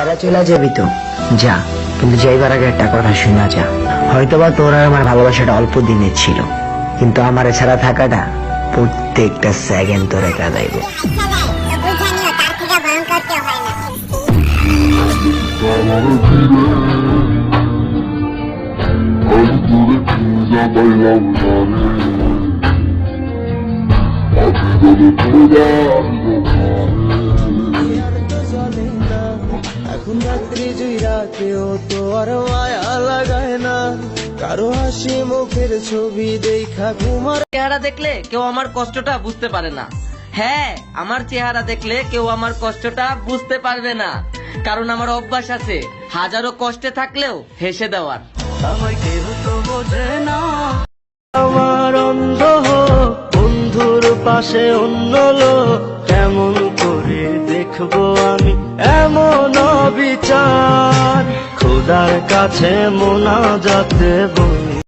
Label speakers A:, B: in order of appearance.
A: ছাড়া চলে যাবি তো যা, কিন্তু যাইবার আগে একটা কথা শোনা যা। হয়তোবা তোর আর আমার ভালোবাসাটা অল্প দিনের ছিল, কিন্তু আমার ছাড়া থাকাটা প্রত্যেকটা সেকেন্ড তোরে কাঁদাইব।
B: এখন রাত্রি জুইরা কেউ তো আর মায়া লাগায় না, কারো হাসি মুখের ছবি দেখা ঘুমার।
C: চেহারা দেখলে কেউ আমার কষ্টটা বুঝতে পারে না। হ্যাঁ, আমার চেহারা দেখলে কেউ আমার কষ্টটা বুঝতে পারবে না, কারণ আমার অভ্যাস আছে হাজারো কষ্টে থাকলেও হেসে দেওয়ার।
B: আমায় কেউ তো বোঝে না, আমার অন্ধ বন্ধুর পাশে অন্য লোক, কেমন করে দেখবো আমি এমন বিচার, খোদার কাছে মোনাজাতে বলি।